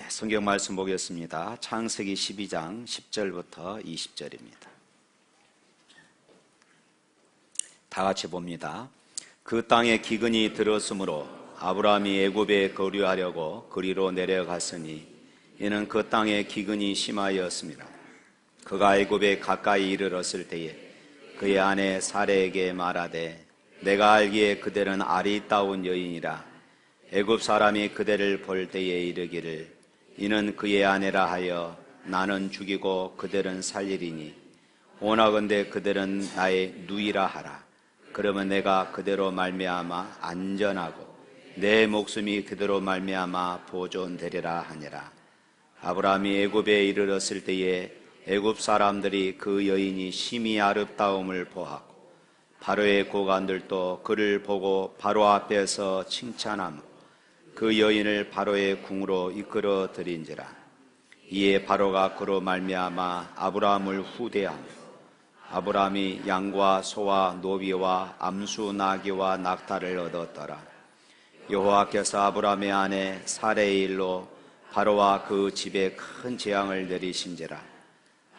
성경 말씀 보겠습니다. 창세기 12장 10절부터 20절입니다. 다 같이 봅니다. 그 땅에 기근이 들었으므로 아브라함이 애굽에 거류하려고 그리로 내려갔으니 이는 그 땅에 기근이 심하였습니다. 그가 애굽에 가까이 이르렀을 때에 그의 아내 사레에게 말하되 내가 알기에 그대는 아리따운 여인이라 애굽 사람이 그대를 볼 때에 이르기를 이는 그의 아내라 하여 나는 죽이고 그들은 살리리니 원하건대 그들은 나의 누이라 하라. 그러면 내가 그대로 말미암아 안전하고 내 목숨이 그대로 말미암아 보존되리라 하니라. 아브라함이 애굽에 이르렀을 때에 애굽 사람들이 그 여인이 심히 아름다움을 보았고 바로의 고관들도 그를 보고 바로 앞에서 칭찬하므로 그 여인을 바로의 궁으로 이끌어 들인지라. 이에 바로가 그로 말미암아 아브라함을 후대하며 아브라함이 양과 소와 노비와 암수 나귀와 낙타를 얻었더라. 여호와께서 아브라함의 아내 사레의 일로 바로와 그 집에 큰 재앙을 내리신지라.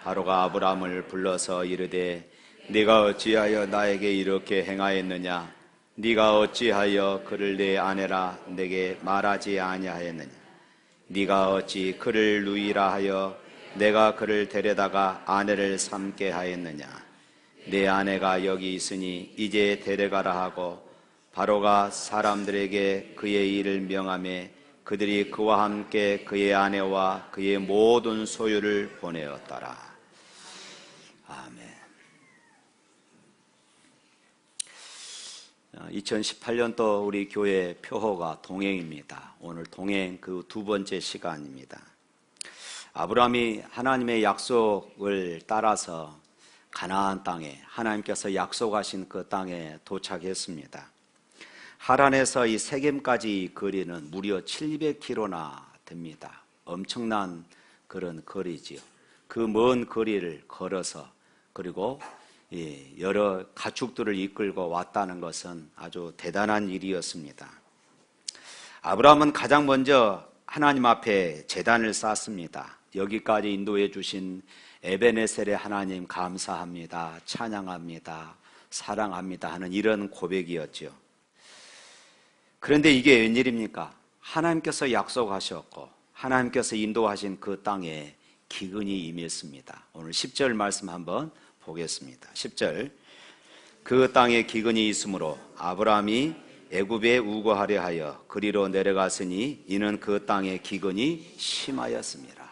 바로가 아브라함을 불러서 이르되 네가 어찌하여 나에게 이렇게 행하였느냐? 네가 어찌하여 그를 내 아내라 내게 말하지 아니하였느냐? 네가 어찌 그를 누이라 하여 내가 그를 데려다가 아내를 삼게 하였느냐? 내 아내가 여기 있으니 이제 데려가라 하고 바로가 사람들에게 그의 일을 명하매 그들이 그와 함께 그의 아내와 그의 모든 소유를 보내었더라. 아멘. 2018년도 우리 교회 표호가 동행입니다. 오늘 동행 그 두 번째 시간입니다. 아브라함이 하나님의 약속을 따라서 가나안 땅에 하나님께서 약속하신 그 땅에 도착했습니다. 하란에서 이 세겜까지 거리는 무려 700km나 됩니다. 엄청난 그런 거리지요. 그 먼 거리를 걸어서 그리고 여러 가축들을 이끌고 왔다는 것은 아주 대단한 일이었습니다. 아브라함은 가장 먼저 하나님 앞에 제단을 쌓습니다. 여기까지 인도해 주신 에베네셀의 하나님 감사합니다, 찬양합니다, 사랑합니다 하는 이런 고백이었죠. 그런데 이게 웬일입니까? 하나님께서 약속하셨고 하나님께서 인도하신 그 땅에 기근이 임했습니다. 오늘 10절 말씀 한번 보겠습니다. 10절. 그 땅에 기근이 있으므로 아브라함이 애굽에 우거하려 하여 그리로 내려갔으니 이는 그 땅에 기근이 심하였습니다.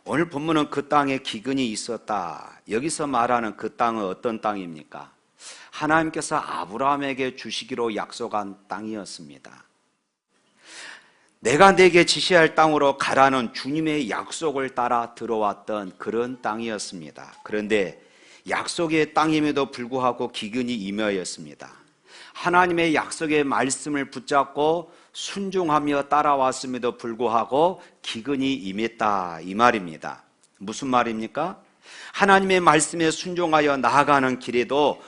오늘 본문은 그 땅에 기근이 있었다. 여기서 말하는 그 땅은 어떤 땅입니까? 하나님께서 아브라함에게 주시기로 약속한 땅이었습니다. 내가 네게 지시할 땅으로 가라는 주님의 약속을 따라 들어왔던 그런 땅이었습니다. 그런데 약속의 땅임에도 불구하고 기근이 임하였습니다. 하나님의 약속의 말씀을 붙잡고 순종하며 따라왔음에도 불구하고 기근이 임했다 이 말입니다. 무슨 말입니까? 하나님의 말씀에 순종하여 나아가는 길에도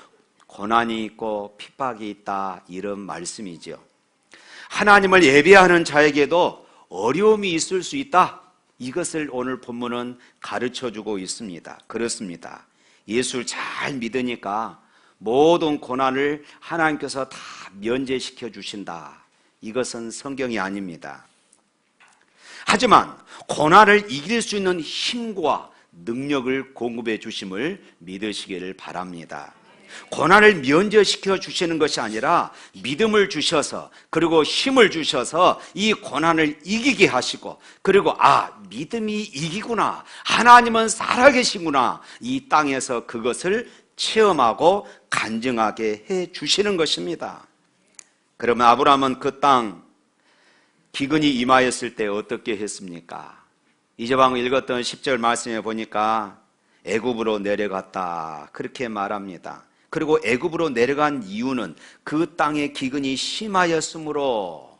고난이 있고 핍박이 있다 이런 말씀이죠. 하나님을 예배하는 자에게도 어려움이 있을 수 있다. 이것을 오늘 본문은 가르쳐주고 있습니다. 그렇습니다. 예수를 잘 믿으니까 모든 고난을 하나님께서 다 면제시켜 주신다. 이것은 성경이 아닙니다. 하지만 고난을 이길 수 있는 힘과 능력을 공급해 주심을 믿으시기를 바랍니다. 고난을 면제시켜 주시는 것이 아니라 믿음을 주셔서 그리고 힘을 주셔서 이 고난을 이기게 하시고 그리고 믿음이 이기구나, 하나님은 살아계시구나, 이 땅에서 그것을 체험하고 간증하게 해 주시는 것입니다. 그러면 아브라함은 그 땅 기근이 임하였을 때 어떻게 했습니까? 이제 방금 읽었던 10절 말씀에 보니까 애굽으로 내려갔다 그렇게 말합니다. 그리고 애굽으로 내려간 이유는 그 땅의 기근이 심하였으므로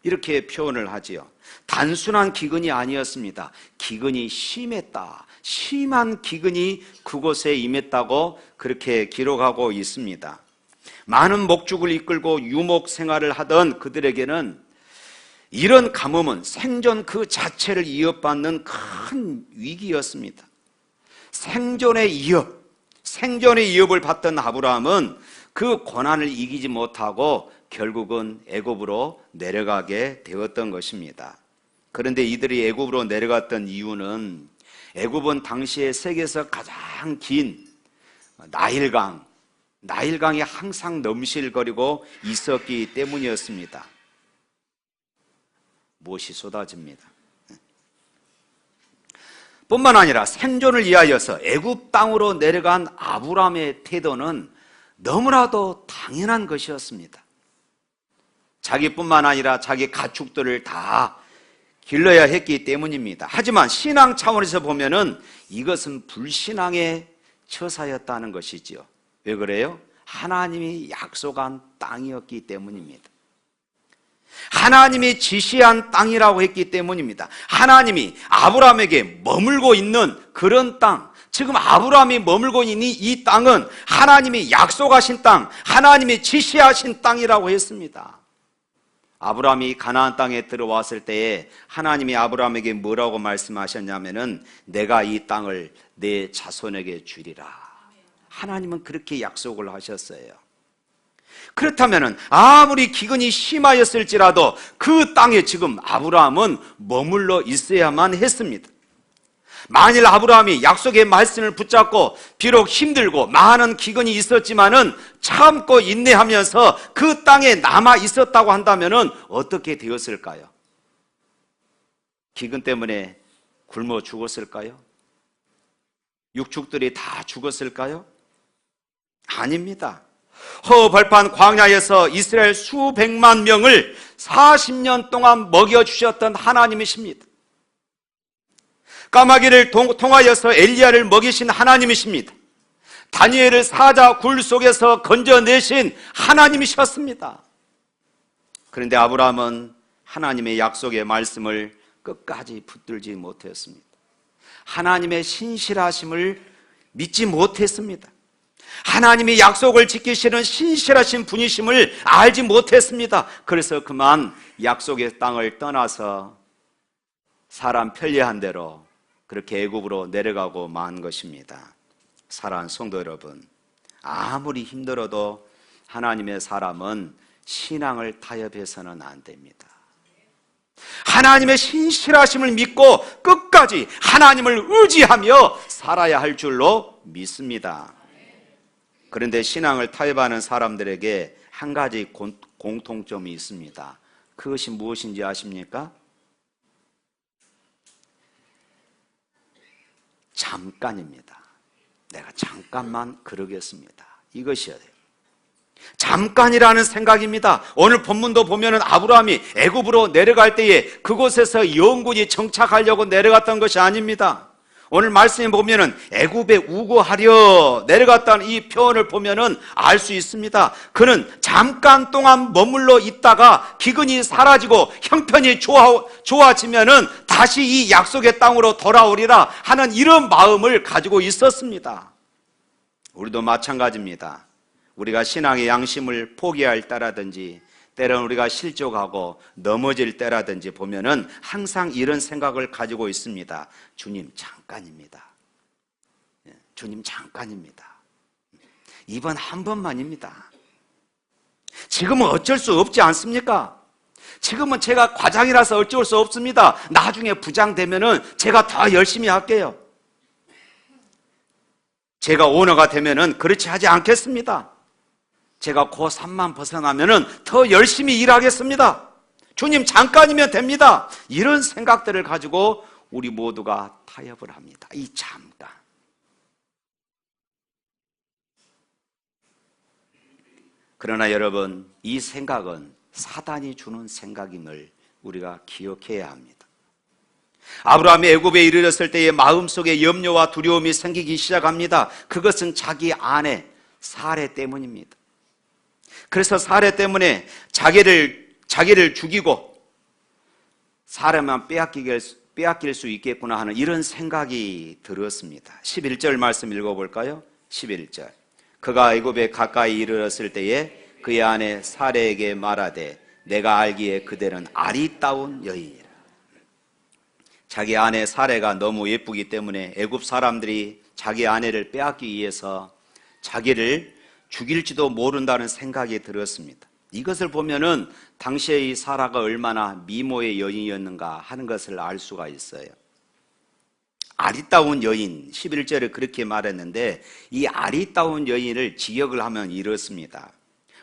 이렇게 표현을 하지요. 단순한 기근이 아니었습니다. 기근이 심했다. 심한 기근이 그곳에 임했다고 그렇게 기록하고 있습니다. 많은 목축을 이끌고 유목 생활을 하던 그들에게는 이런 가뭄은 생존 그 자체를 위협받는 큰 위기였습니다. 생존의 위협을 받던 아브라함은 그 고난을 이기지 못하고 결국은 애굽으로 내려가게 되었던 것입니다. 그런데 이들이 애굽으로 내려갔던 이유는 애굽은 당시에 세계에서 가장 긴 나일강이 항상 넘실거리고 있었기 때문이었습니다. 못이 쏟아집니다. 뿐만 아니라 생존을 위하여서 애굽 땅으로 내려간 아브라함의 태도는 너무나도 당연한 것이었습니다. 자기뿐만 아니라 자기 가축들을 다 길러야 했기 때문입니다. 하지만 신앙 차원에서 보면은 이것은 불신앙의 처사였다는 것이지요. 왜 그래요? 하나님이 약속한 땅이었기 때문입니다. 하나님이 지시한 땅이라고 했기 때문입니다. 하나님이 아브라함에게 머물고 있는 그런 땅, 지금 아브라함이 머물고 있는 이 땅은 하나님이 약속하신 땅, 하나님이 지시하신 땅이라고 했습니다. 아브라함이 가나안 땅에 들어왔을 때에 하나님이 아브라함에게 뭐라고 말씀하셨냐면은 내가 이 땅을 내 자손에게 주리라. 하나님은 그렇게 약속을 하셨어요. 그렇다면은 아무리 기근이 심하였을지라도 그 땅에 지금 아브라함은 머물러 있어야만 했습니다. 만일 아브라함이 약속의 말씀을 붙잡고 비록 힘들고 많은 기근이 있었지만은 참고 인내하면서 그 땅에 남아 있었다고 한다면은 어떻게 되었을까요? 기근 때문에 굶어 죽었을까요? 육축들이 다 죽었을까요? 아닙니다. 허벌판 광야에서 이스라엘 수백만 명을 40년 동안 먹여주셨던 하나님이십니다. 까마귀를 통하여서 엘리야를 먹이신 하나님이십니다. 다니엘을 사자 굴 속에서 건져내신 하나님이셨습니다. 그런데 아브라함은 하나님의 약속의 말씀을 끝까지 붙들지 못했습니다. 하나님의 신실하심을 믿지 못했습니다. 하나님이 약속을 지키시는 신실하신 분이심을 알지 못했습니다. 그래서 그만 약속의 땅을 떠나서 사람 편리한 대로 그렇게 애굽으로 내려가고 만 것입니다. 사랑하는 성도 여러분, 아무리 힘들어도 하나님의 사람은 신앙을 타협해서는 안 됩니다. 하나님의 신실하심을 믿고 끝까지 하나님을 의지하며 살아야 할 줄로 믿습니다. 그런데 신앙을 타협하는 사람들에게 한 가지 공통점이 있습니다. 그것이 무엇인지 아십니까? 잠깐입니다. 내가 잠깐만 그러겠습니다. 이것이어야 돼요. 잠깐이라는 생각입니다. 오늘 본문도 보면은 아브라함이 애굽으로 내려갈 때에 그곳에서 영군이 정착하려고 내려갔던 것이 아닙니다. 오늘 말씀에 보면은 애굽에 우거하려 내려갔다는 이 표현을 보면은 알 수 있습니다. 그는 잠깐 동안 머물러 있다가 기근이 사라지고 형편이 좋아지면은 다시 이 약속의 땅으로 돌아오리라 하는 이런 마음을 가지고 있었습니다. 우리도 마찬가지입니다. 우리가 신앙의 양심을 포기할 때라든지 때로는 우리가 실족하고 넘어질 때라든지 보면은 항상 이런 생각을 가지고 있습니다. 주님 잠깐입니다. 주님 잠깐입니다. 이번 한 번만입니다. 지금은 어쩔 수 없지 않습니까? 지금은 제가 과장이라서 어쩔 수 없습니다. 나중에 부장 되면은 제가 더 열심히 할게요. 제가 오너가 되면은 그렇지 하지 않겠습니다. 제가 고3만 벗어나면은 더 열심히 일하겠습니다. 주님 잠깐이면 됩니다. 이런 생각들을 가지고 우리 모두가 타협을 합니다. 이 잠깐. 그러나 여러분, 이 생각은 사단이 주는 생각임을 우리가 기억해야 합니다. 아브라함이 애굽에 이르렀을 때의 마음속에 염려와 두려움이 생기기 시작합니다. 그것은 자기 아내 사레 때문입니다. 그래서 사레 때문에 자기를 죽이고 사레만 빼앗길 수 있겠구나 하는 이런 생각이 들었습니다. 11절 말씀 읽어볼까요? 11절. 그가 애굽에 가까이 이르렀을 때에 그의 아내 사레에게 말하되 내가 알기에 그대는 아리따운 여인이라. 자기 아내 사레가 너무 예쁘기 때문에 애굽 사람들이 자기 아내를 빼앗기 위해서 자기를 죽일지도 모른다는 생각이 들었습니다. 이것을 보면은 당시에 이 사라가 얼마나 미모의 여인이었는가 하는 것을 알 수가 있어요. 아리따운 여인, 11절에 그렇게 말했는데 이 아리따운 여인을 지역을 하면 이렇습니다.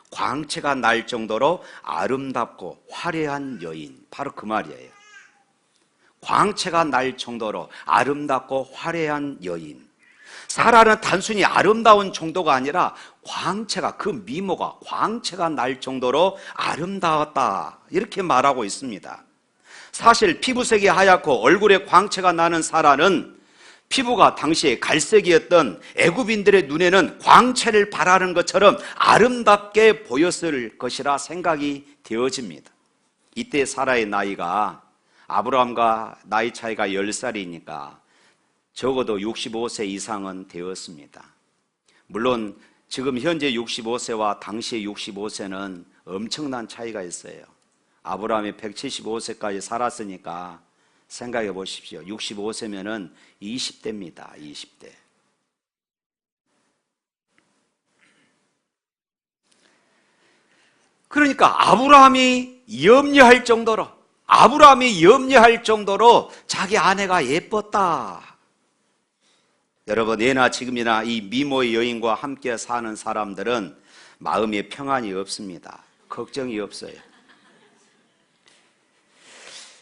광채가 날 정도로 아름답고 화려한 여인, 바로 그 말이에요. 광채가 날 정도로 아름답고 화려한 여인. 사라는 단순히 아름다운 정도가 아니라 광채가, 그 미모가 광채가 날 정도로 아름다웠다, 이렇게 말하고 있습니다. 사실 피부색이 하얗고 얼굴에 광채가 나는 사라는 피부가 당시에 갈색이었던 애굽인들의 눈에는 광채를 발하는 것처럼 아름답게 보였을 것이라 생각이 되어집니다. 이때 사라의 나이가 아브라함과 나이 차이가 10살이니까 적어도 65세 이상은 되었습니다. 물론 지금 현재 65세와 당시의 65세는 엄청난 차이가 있어요. 아브라함이 175세까지 살았으니까 생각해 보십시오. 65세면은 20대입니다. 20대. 그러니까 아브라함이 염려할 정도로 자기 아내가 예뻤다. 여러분, 예나 지금이나 이 미모의 여인과 함께 사는 사람들은 마음에 평안이 없습니다. 걱정이 없어요.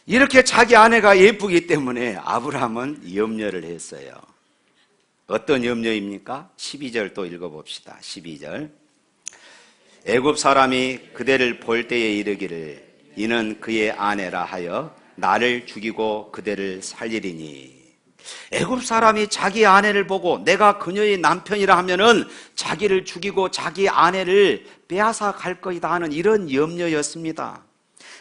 이렇게 자기 아내가 예쁘기 때문에 아브라함은 염려를 했어요. 어떤 염려입니까? 12절 또 읽어봅시다. 12절. 애굽 사람이 그대를 볼 때에 이르기를 이는 그의 아내라 하여 나를 죽이고 그대를 살리리니. 애굽 사람이 자기 아내를 보고 내가 그녀의 남편이라 하면은 자기를 죽이고 자기 아내를 빼앗아 갈 것이다 하는 이런 염려였습니다.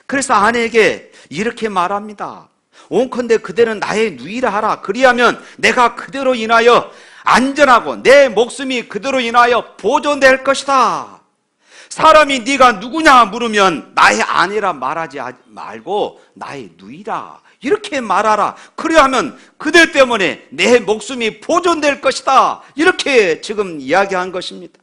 그래서 아내에게 이렇게 말합니다. 온컨대 그대는 나의 누이라 하라. 그리하면 내가 그대로 인하여 안전하고 내 목숨이 그대로 인하여 보존될 것이다. 사람이 네가 누구냐 물으면 나의 아내라 말하지 말고 나의 누이라 이렇게 말하라. 그리하면 그대 때문에 내 목숨이 보존될 것이다. 이렇게 지금 이야기한 것입니다.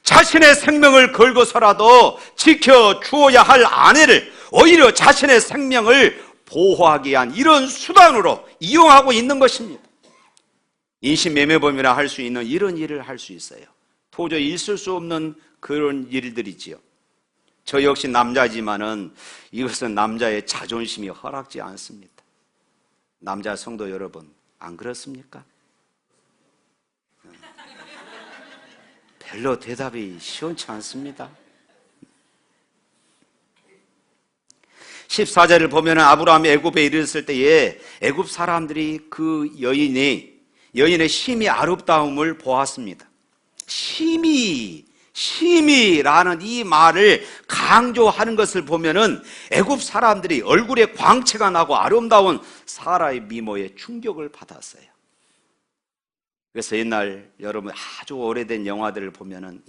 자신의 생명을 걸고서라도 지켜주어야 할 아내를 오히려 자신의 생명을 보호하기 위한 이런 수단으로 이용하고 있는 것입니다. 인신매매범이라 할 수 있는 이런 일을 할 수 있어요. 도저히 있을 수 없는 그런 일들이지요. 저 역시 남자지만은 이것은 남자의 자존심이 허락지 않습니다. 남자 성도 여러분, 안 그렇습니까? 별로 대답이 시원치 않습니다. 14절을 보면 아브라함이 애굽에 이르렀을 때에 애굽 사람들이 그 여인의 심히 아름다움을 보았습니다. 심히라는 이 말을 강조하는 것을 보면은 애굽 사람들이 얼굴에 광채가 나고 아름다운 사라의 미모에 충격을 받았어요. 그래서 옛날 여러분 아주 오래된 영화들을 보면은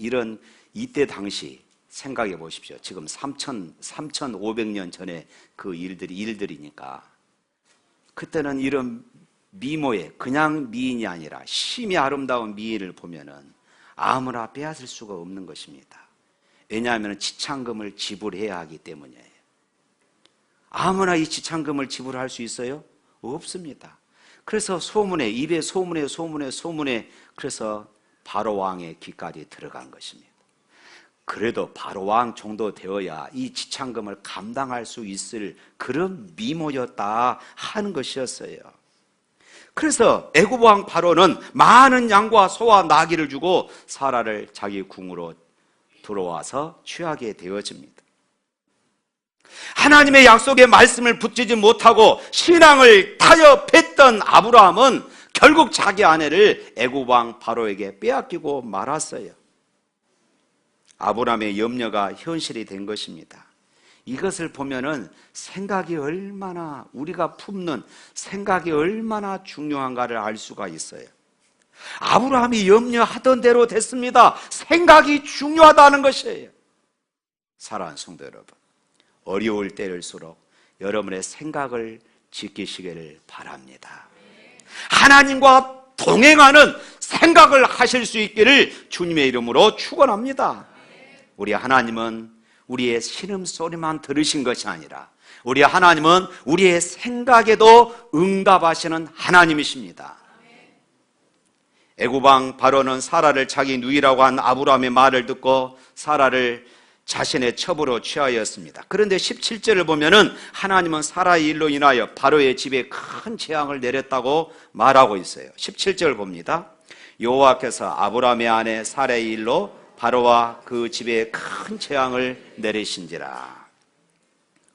이때 당시 생각해 보십시오. 지금 3,500년 전에 그 일들이니까 그때는 이런 미모에 그냥 미인이 아니라 심히 아름다운 미인을 보면은 아무나 빼앗을 수가 없는 것입니다. 왜냐하면 지참금을 지불해야 하기 때문이에요. 아무나 이 지참금을 지불할 수 있어요? 없습니다. 그래서 입에 소문에 그래서 바로 왕의 귀까지 들어간 것입니다. 그래도 바로 왕 정도 되어야 이 지참금을 감당할 수 있을 그런 미모였다 하는 것이었어요. 그래서 애굽 왕 바로는 많은 양과 소와 나귀를 주고 사라를 자기 궁으로 들어와서 취하게 되어집니다. 하나님의 약속의 말씀을 붙이지 못하고 신앙을 타협했던 아브라함은 결국 자기 아내를 애굽 왕 바로에게 빼앗기고 말았어요. 아브라함의 염려가 현실이 된 것입니다. 이것을 보면은 우리가 품는 생각이 얼마나 중요한가를 알 수가 있어요. 아브라함이 염려하던 대로 됐습니다. 생각이 중요하다는 것이에요. 사랑하는 성도 여러분, 어려울 때일수록 여러분의 생각을 지키시기를 바랍니다. 하나님과 동행하는 생각을 하실 수 있기를 주님의 이름으로 축원합니다. 우리 하나님은 우리의 신음소리만 들으신 것이 아니라 우리 하나님은 우리의 생각에도 응답하시는 하나님이십니다. 애굽 왕 바로는 사라를 자기 누이라고 한 아브라함의 말을 듣고 사라를 자신의 첩으로 취하였습니다. 그런데 17절을 보면은 하나님은 사라의 일로 인하여 바로의 집에 큰 재앙을 내렸다고 말하고 있어요. 17절 봅니다. 여호와께서 아브라함의 아내 사라의 일로 바로와 그 집에 큰 재앙을 내리신지라.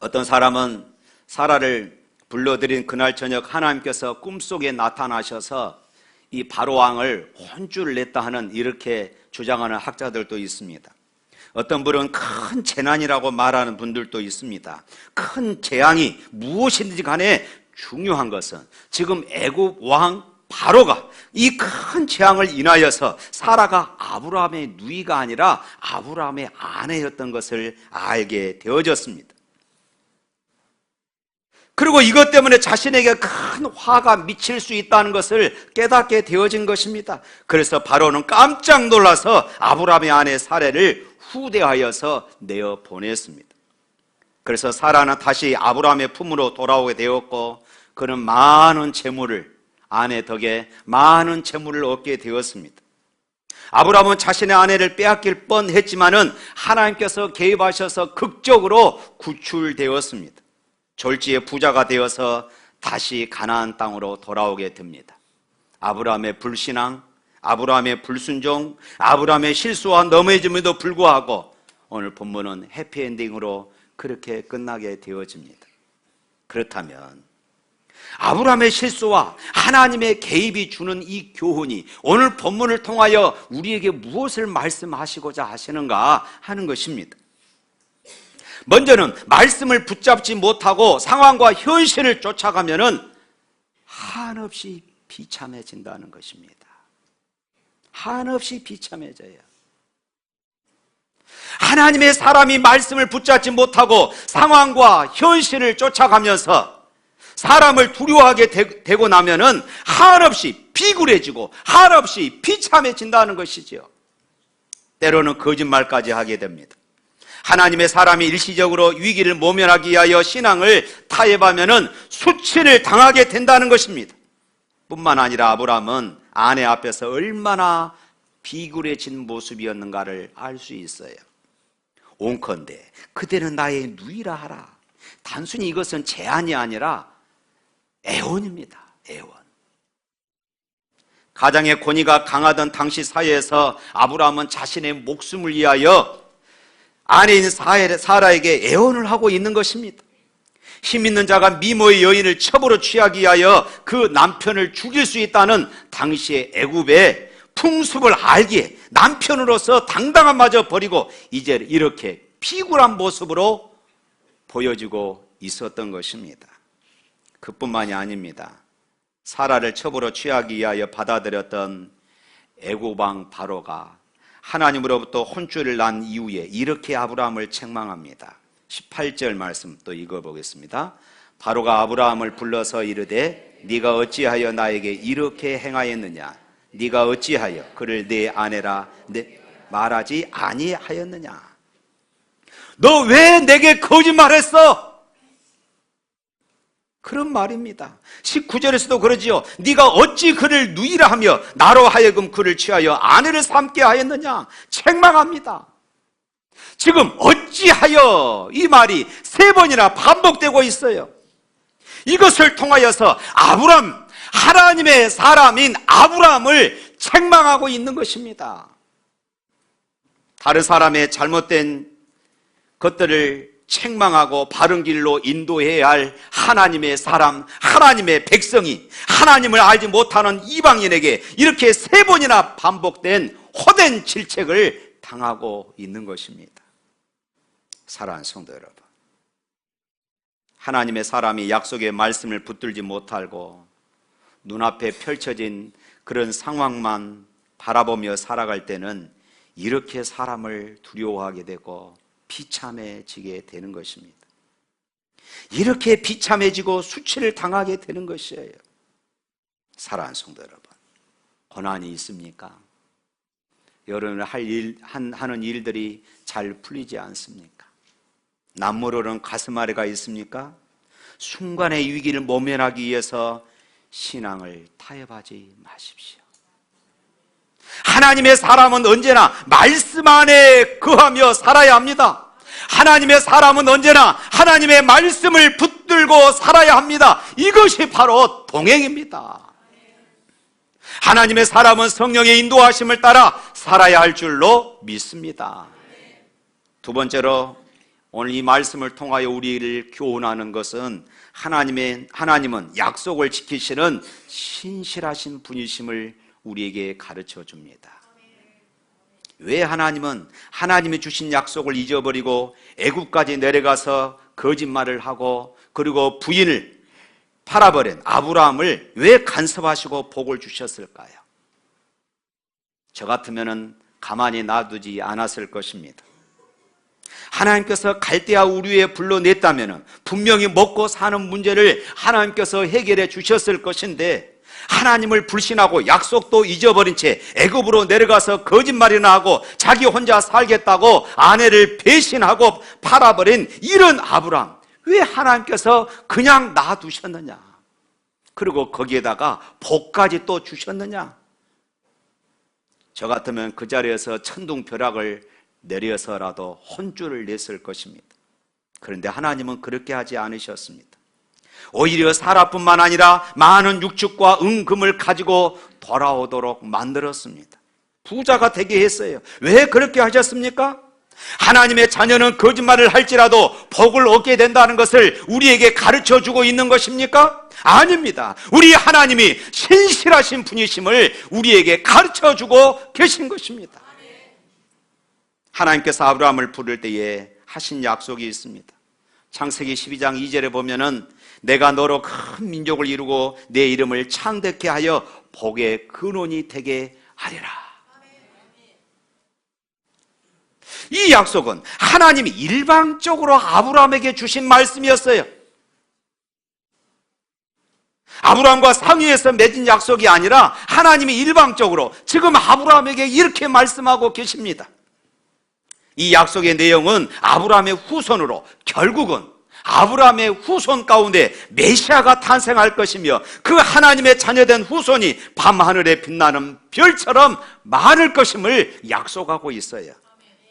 어떤 사람은 사라를 불러들인 그날 저녁 하나님께서 꿈속에 나타나셔서 이 바로 왕을 혼쭐을 냈다 하는 이렇게 주장하는 학자들도 있습니다. 어떤 분은 큰 재난이라고 말하는 분들도 있습니다. 큰 재앙이 무엇이든지 간에 중요한 것은 지금 애굽 왕 바로가 이 큰 재앙을 인하여서 사라가 아브라함의 누이가 아니라 아브라함의 아내였던 것을 알게 되어졌습니다. 그리고 이것 때문에 자신에게 큰 화가 미칠 수 있다는 것을 깨닫게 되어진 것입니다. 그래서 바로는 깜짝 놀라서 아브라함의 아내 사라를 후대하여서 내어 보냈습니다. 그래서 사라는 다시 아브라함의 품으로 돌아오게 되었고 그는 많은 재물을 아내 덕에 많은 재물을 얻게 되었습니다. 아브라함은 자신의 아내를 빼앗길 뻔했지만은 하나님께서 개입하셔서 극적으로 구출되었습니다. 졸지에 부자가 되어서 다시 가나안 땅으로 돌아오게 됩니다. 아브라함의 불신앙, 아브라함의 불순종, 아브라함의 실수와 넘어짐에도 불구하고 오늘 본문은 해피엔딩으로 그렇게 끝나게 되어집니다. 그렇다면 아브라함의 실수와 하나님의 개입이 주는 이 교훈이 오늘 본문을 통하여 우리에게 무엇을 말씀하시고자 하시는가 하는 것입니다. 먼저는 말씀을 붙잡지 못하고 상황과 현실을 쫓아가면은 한없이 비참해진다는 것입니다. 한없이 비참해져요. 하나님의 사람이 말씀을 붙잡지 못하고 상황과 현실을 쫓아가면서 사람을 두려워하게 되고 나면은 한없이 비굴해지고 한없이 비참해진다는 것이죠. 때로는 거짓말까지 하게 됩니다. 하나님의 사람이 일시적으로 위기를 모면하기 위하여 신앙을 타협하면은 수치를 당하게 된다는 것입니다. 뿐만 아니라 아브라함은 아내 앞에서 얼마나 비굴해진 모습이었는가를 알 수 있어요. 온컨대 그대는 나의 누이라 하라. 단순히 이것은 제안이 아니라 애원입니다. 애원. 가장의 권위가 강하던 당시 사회에서 아브라함은 자신의 목숨을 위하여 아내인 사라에게 애원을 하고 있는 것입니다. 힘 있는 자가 미모의 여인을 첩으로 취하기 위하여 그 남편을 죽일 수 있다는 당시의 애굽의 풍습을 알기에 남편으로서 당당함마저 버리고 이제 이렇게 피굴한 모습으로 보여지고 있었던 것입니다. 그뿐만이 아닙니다. 사라를 첩으로 취하기 위하여 받아들였던 애굽 왕 바로가 하나님으로부터 혼쭐을 난 이후에 이렇게 아브라함을 책망합니다. 18절 말씀 또 읽어보겠습니다. 바로가 아브라함을 불러서 이르되 네가 어찌하여 나에게 이렇게 행하였느냐? 네가 어찌하여 그를 내 아내라 말하지 아니하였느냐? 너 왜 내게 거짓말했어? 그런 말입니다. 19절에서도 그러지요. 네가 어찌 그를 누이라 하며 나로 하여금 그를 취하여 아내를 삼게 하였느냐? 책망합니다. 지금 어찌하여 이 말이 3번이나 반복되고 있어요. 이것을 통하여서 아브람, 하나님의 사람인 아브람을 책망하고 있는 것입니다. 다른 사람의 잘못된 것들을 책망하고 바른 길로 인도해야 할 하나님의 사람, 하나님의 백성이 하나님을 알지 못하는 이방인에게 이렇게 3번이나 반복된 호된 질책을 당하고 있는 것입니다. 사랑하는 성도 여러분, 하나님의 사람이 약속의 말씀을 붙들지 못하고 눈앞에 펼쳐진 그런 상황만 바라보며 살아갈 때는 이렇게 사람을 두려워하게 되고 비참해지게 되는 것입니다. 이렇게 비참해지고 수치를 당하게 되는 것이에요. 사랑하는 성도 여러분, 고난이 있습니까? 여러분 하는 일들이 잘 풀리지 않습니까? 남모르는 가슴 아래가 있습니까? 순간의 위기를 모면하기 위해서 신앙을 타협하지 마십시오. 하나님의 사람은 언제나 말씀 안에 거하며 살아야 합니다. 하나님의 사람은 언제나 하나님의 말씀을 붙들고 살아야 합니다. 이것이 바로 동행입니다. 하나님의 사람은 성령의 인도하심을 따라 살아야 할 줄로 믿습니다. 두 번째로 오늘 이 말씀을 통하여 우리를 교훈하는 것은 하나님은 약속을 지키시는 신실하신 분이심을 우리에게 가르쳐 줍니다. 왜 하나님이 주신 약속을 잊어버리고 애굽까지 내려가서 거짓말을 하고 그리고 부인을 팔아버린 아브라함을 왜 간섭하시고 복을 주셨을까요? 저 같으면 가만히 놔두지 않았을 것입니다. 하나님께서 갈대아 우르에 불러냈다면 분명히 먹고 사는 문제를 하나님께서 해결해 주셨을 것인데, 하나님을 불신하고 약속도 잊어버린 채 애굽으로 내려가서 거짓말이나 하고 자기 혼자 살겠다고 아내를 배신하고 팔아버린 이런 아브라함, 왜 하나님께서 그냥 놔두셨느냐? 그리고 거기에다가 복까지 또 주셨느냐? 저 같으면 그 자리에서 천둥벼락을 내려서라도 혼쭐을 냈을 것입니다. 그런데 하나님은 그렇게 하지 않으셨습니다. 오히려 사라뿐만 아니라 많은 육축과 은금을 가지고 돌아오도록 만들었습니다. 부자가 되게 했어요. 왜 그렇게 하셨습니까? 하나님의 자녀는 거짓말을 할지라도 복을 얻게 된다는 것을 우리에게 가르쳐주고 있는 것입니까? 아닙니다. 우리 하나님이 신실하신 분이심을 우리에게 가르쳐주고 계신 것입니다. 하나님께서 아브라함을 부를 때에 하신 약속이 있습니다. 창세기 12장 2절에 보면은 내가 너로 큰 민족을 이루고 내 이름을 창대케 하여 복의 근원이 되게 하리라. 이 약속은 하나님이 일방적으로 아브라함에게 주신 말씀이었어요. 아브라함과 상의해서 맺은 약속이 아니라 하나님이 일방적으로 지금 아브라함에게 이렇게 말씀하고 계십니다. 이 약속의 내용은 아브라함의 후손으로 결국은 아브라함의 후손 가운데 메시아가 탄생할 것이며 그 하나님의 자녀된 후손이 밤하늘에 빛나는 별처럼 많을 것임을 약속하고 있어요.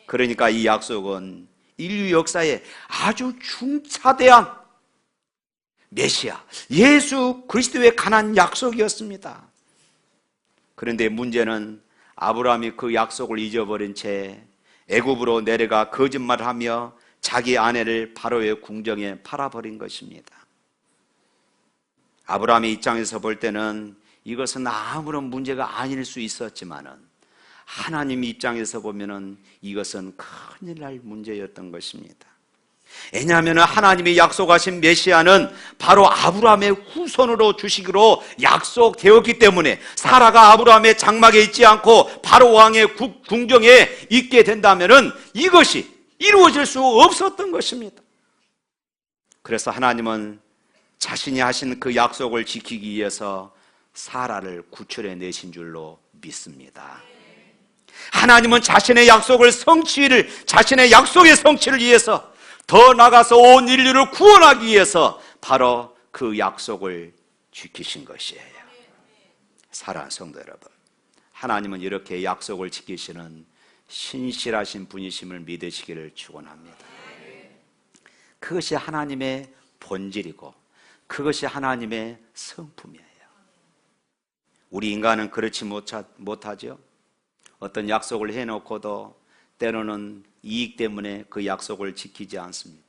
그러니까 이 약속은 인류 역사에 아주 중차대한 메시아 예수 그리스도에 관한 약속이었습니다. 그런데 문제는 아브라함이 그 약속을 잊어버린 채 애굽으로 내려가 거짓말하며 자기 아내를 바로의 궁정에 팔아버린 것입니다. 아브라함의 입장에서 볼 때는 이것은 아무런 문제가 아닐 수 있었지만은 하나님 입장에서 보면은 이것은 큰일 날 문제였던 것입니다. 왜냐하면 하나님이 약속하신 메시아는 바로 아브라함의 후손으로 주시기로 약속되었기 때문에 사라가 아브라함의 장막에 있지 않고 바로 왕의 궁정에 있게 된다면 이것이 이루어질 수 없었던 것입니다. 그래서 하나님은 자신이 하신 그 약속을 지키기 위해서 사라를 구출해 내신 줄로 믿습니다. 하나님은 자신의 약속의 성취를 위해서 더 나아가서 온 인류를 구원하기 위해서 바로 그 약속을 지키신 것이에요. 사랑하는 성도 여러분, 하나님은 이렇게 약속을 지키시는 신실하신 분이심을 믿으시기를 축원합니다. 그것이 하나님의 본질이고 그것이 하나님의 성품이에요. 우리 인간은 그렇지 못하죠. 어떤 약속을 해놓고도 때로는 이익 때문에 그 약속을 지키지 않습니다.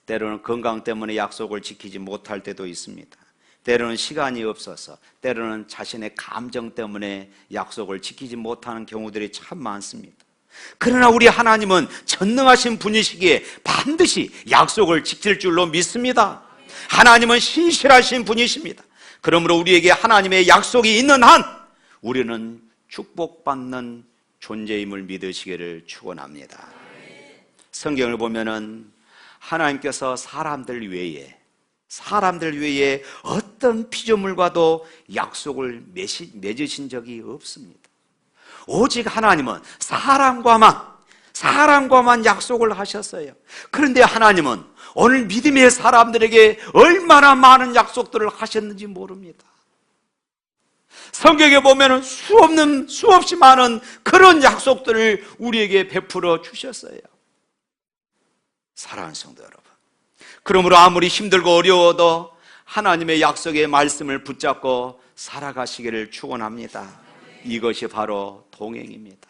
때로는 건강 때문에 약속을 지키지 못할 때도 있습니다. 때로는 시간이 없어서, 때로는 자신의 감정 때문에 약속을 지키지 못하는 경우들이 참 많습니다. 그러나 우리 하나님은 전능하신 분이시기에 반드시 약속을 지킬 줄로 믿습니다. 하나님은 신실하신 분이십니다. 그러므로 우리에게 하나님의 약속이 있는 한 우리는 축복받는 존재임을 믿으시기를 축원합니다. 성경을 보면은 하나님께서 사람들 외에 어떤 피조물과도 약속을 맺으신 적이 없습니다. 오직 하나님은 사람과만 약속을 하셨어요. 그런데 하나님은 오늘 믿음의 사람들에게 얼마나 많은 약속들을 하셨는지 모릅니다. 성경에 보면 수없이 많은 그런 약속들을 우리에게 베풀어 주셨어요. 사랑하는 성도 여러분, 그러므로 아무리 힘들고 어려워도 하나님의 약속의 말씀을 붙잡고 살아가시기를 축원합니다. 이것이 바로 동행입니다.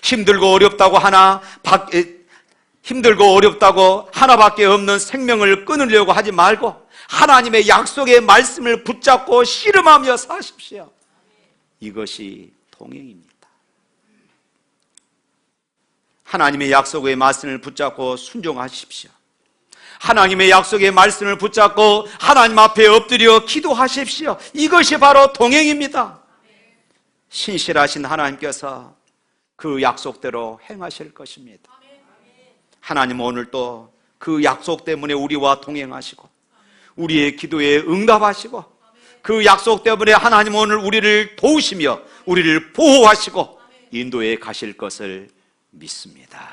힘들고 어렵다고 하나밖에 없는 생명을 끊으려고 하지 말고 하나님의 약속의 말씀을 붙잡고 씨름하며 사십시오. 이것이 동행입니다. 하나님의 약속의 말씀을 붙잡고 순종하십시오. 하나님의 약속의 말씀을 붙잡고 하나님 앞에 엎드려 기도하십시오. 이것이 바로 동행입니다. 신실하신 하나님께서 그 약속대로 행하실 것입니다. 하나님 오늘 또 그 약속 때문에 우리와 동행하시고 우리의 기도에 응답하시고 그 약속 때문에 하나님 오늘 우리를 도우시며 우리를 보호하시고 인도해 가실 것을 믿습니다.